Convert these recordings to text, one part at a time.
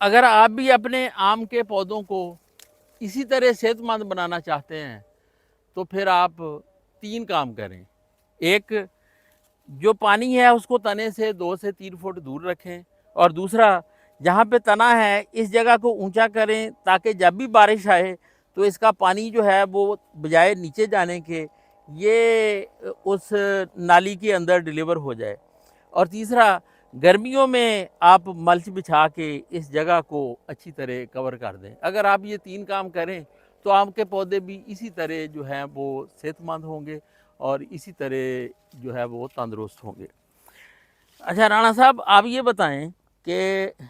अगर आप भी अपने आम के पौधों को इसी तरह सेहतमंद बनाना चाहते हैं तो फिर आप 3 काम करें। एक, जो पानी है उसको तने से 2 से 3 फुट दूर रखें, और दूसरा, जहाँ पे तना है इस जगह को ऊंचा करें ताकि जब भी बारिश आए तो इसका पानी जो है वो बजाय नीचे जाने के ये उस नाली के अंदर डिलीवर हो जाए। और तीसरा, गर्मियों में आप मल्च बिछा के इस जगह को अच्छी तरह कवर कर दें। अगर आप ये 3 काम करें तो आम के पौधे भी इसी तरह जो हैं वो सेहतमंद होंगे और इसी तरह जो है वो तंदुरुस्त होंगे। अच्छा राणा साहब, आप ये बताएं कि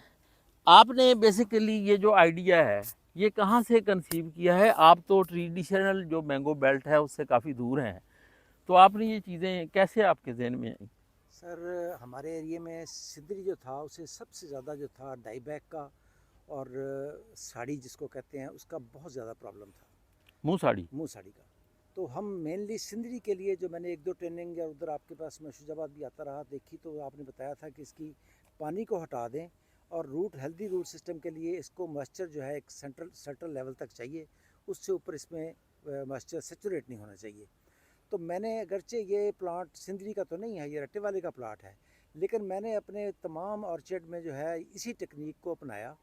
आपने बेसिकली ये जो आइडिया है ये कहाँ से कंसीव किया है? आप तो ट्रेडिशनल जो मैंगो बेल्ट है उससे काफ़ी दूर हैं, तो आपने ये चीज़ें कैसे आपके जहन में आई? सर, हमारे एरिया में सिदरी जो था उसे सबसे ज़्यादा जो था डाईबैक का और साड़ी जिसको कहते हैं उसका बहुत ज़्यादा प्रॉब्लम था। मुँह साड़ी। मुंह साड़ी का। तो हम मेनली सिंदरी के लिए जो मैंने एक दो ट्रेनिंग या उधर आपके पास मुर्शिदाबाद भी आता रहा देखी, तो आपने बताया था कि इसकी पानी को हटा दें और रूट हेल्दी रूट सिस्टम के लिए इसको मॉइस्चर जो है एक सेंट्रल लेवल तक चाहिए, उससे ऊपर इसमें मॉइस्चर सेचुरेट नहीं होना चाहिए। तो मैंने, अगरचे ये प्लांट सिंदरी का तो नहीं है, ये रट्टे वाले का प्लाट है, लेकिन मैंने अपने तमाम ऑर्चर्ड में जो है इसी टेक्निक को अपनाया।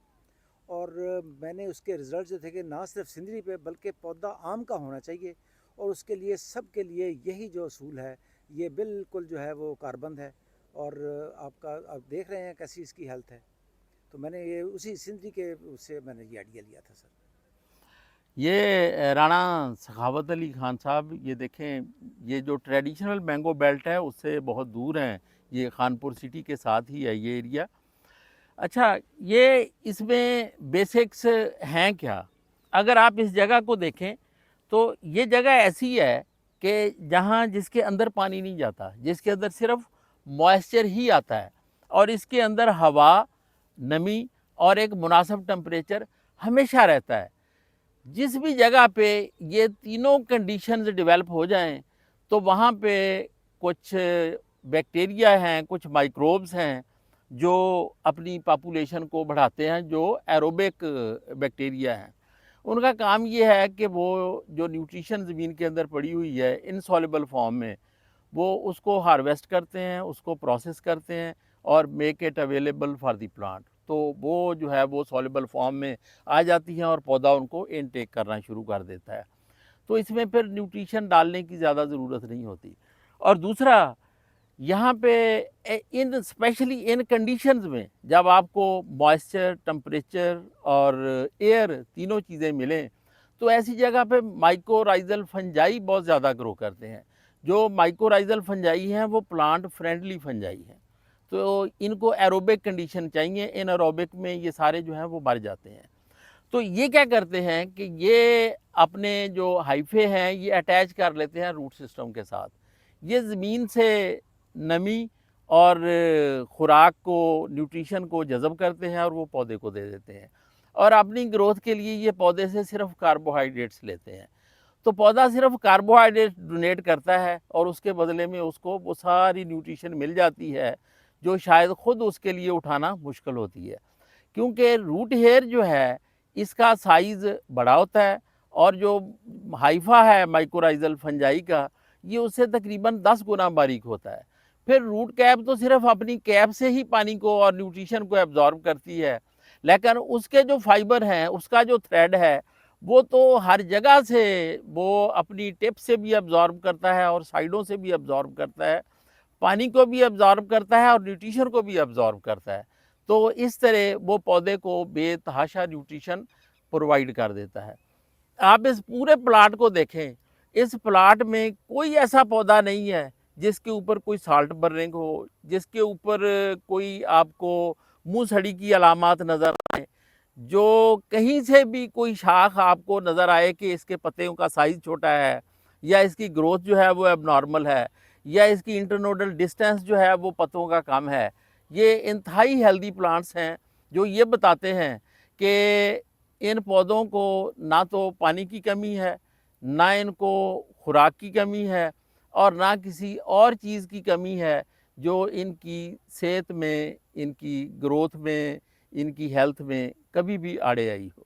और मैंने उसके रिज़ल्ट जो थे कि ना सिर्फ सिंदरी पे बल्कि पौधा आम का होना चाहिए, और उसके लिए सब के लिए यही जो असूल है ये बिल्कुल जो है वो कारबंद है। और आपका आप देख रहे हैं कैसी इसकी हेल्थ है। तो मैंने ये उसी सिंदरी के उससे मैंने ये आइडिया लिया था सर। ये राणा सखावत अली खान साहब, ये देखें, ये जो ट्रेडिशनल मैंगो बेल्ट है उससे बहुत दूर हैं, ये खानपुर सिटी के साथ ही है ये एरिया। अच्छा, ये इसमें बेसिक्स हैं क्या? अगर आप इस जगह को देखें तो ये जगह ऐसी है कि जहाँ जिसके अंदर पानी नहीं जाता, जिसके अंदर सिर्फ मॉइस्चर ही आता है, और इसके अंदर हवा, नमी और एक मुनासिब टेम्परेचर हमेशा रहता है। जिस भी जगह पे ये तीनों कंडीशंस डेवलप हो जाएं तो वहाँ पे कुछ बैक्टीरिया हैं, कुछ माइक्रोब्स हैं जो अपनी पॉपुलेशन को बढ़ाते हैं, जो एरोबिक बैक्टीरिया हैं। उनका काम ये है कि वो जो न्यूट्रिशन ज़मीन के अंदर पड़ी हुई है इनसॉल्युबल फॉर्म में, वो उसको हार्वेस्ट करते हैं, उसको प्रोसेस करते हैं और make it available for the plant. तो वो जो है वो सॉल्युबल फॉर्म में आ जाती हैं और पौधा उनको इनटेक करना शुरू कर देता है। तो इसमें फिर न्यूट्रिशन डालने की ज़्यादा ज़रूरत नहीं होती। और दूसरा, यहाँ पे इन स्पेशली इन कंडीशंस में जब आपको मॉइस्चर, टेम्परेचर और एयर तीनों चीज़ें मिलें तो ऐसी जगह पे माइकोराइजल फंजाई बहुत ज़्यादा ग्रो करते हैं। जो माइकोराइजल फंजाई हैं वो प्लांट फ्रेंडली फंजाई हैं, तो इनको एरोबिक कंडीशन चाहिए, इन एरोबिक में ये सारे जो हैं वो मर जाते हैं। तो ये क्या करते हैं कि ये अपने जो हाइफे हैं ये अटैच कर लेते हैं रूट सिस्टम के साथ। ये ज़मीन से नमी और खुराक को, न्यूट्रिशन को जज़ब करते हैं और वो पौधे को दे देते हैं, और अपनी ग्रोथ के लिए ये पौधे से सिर्फ कार्बोहाइड्रेट्स लेते हैं। तो पौधा सिर्फ कार्बोहाइड्रेट डोनेट करता है और उसके बदले में उसको वो सारी न्यूट्रिशन मिल जाती है जो शायद ख़ुद उसके लिए उठाना मुश्किल होती है, क्योंकि रूट हेयर जो है इसका साइज़ बड़ा होता है और जो हाइफा है माइकोराइजल फंजाई का, ये उससे तकरीबन 10 गुना बारीक होता है। फिर रूट कैप तो सिर्फ अपनी कैप से ही पानी को और न्यूट्रिशन को एब्जॉर्ब करती है, लेकिन उसके जो फाइबर हैं, उसका जो थ्रेड है, वो तो हर जगह से वो अपनी टिप से भी एब्जॉर्ब करता है और साइडों से भी एब्जॉर्ब करता है, पानी को भी एब्जॉर्ब करता है और न्यूट्रिशन को भी एब्जॉर्ब करता है। तो इस तरह वो पौधे को बेतहाशा न्यूट्रिशन प्रोवाइड कर देता है। आप इस पूरे प्लाट को देखें, इस प्लाट में कोई ऐसा पौधा नहीं है जिसके ऊपर कोई साल्ट बर्निंग हो, जिसके ऊपर कोई आपको मुँह सड़ी की अलामात नज़र आए, जो कहीं से भी कोई शाख आपको नज़र आए कि इसके पत्तियों का साइज़ छोटा है या इसकी ग्रोथ जो है वो एबनॉर्मल है या इसकी इंटरनोडल डिस्टेंस जो है वो पत्तों का कम है। ये इंतहाई हेल्दी प्लांट्स हैं जो ये बताते हैं कि इन पौधों को ना तो पानी की कमी है, ना इनको खुराक की कमी है और ना किसी और चीज़ की कमी है जो इनकी सेहत में, इनकी ग्रोथ में, इनकी हेल्थ में कभी भी आड़े आई हो।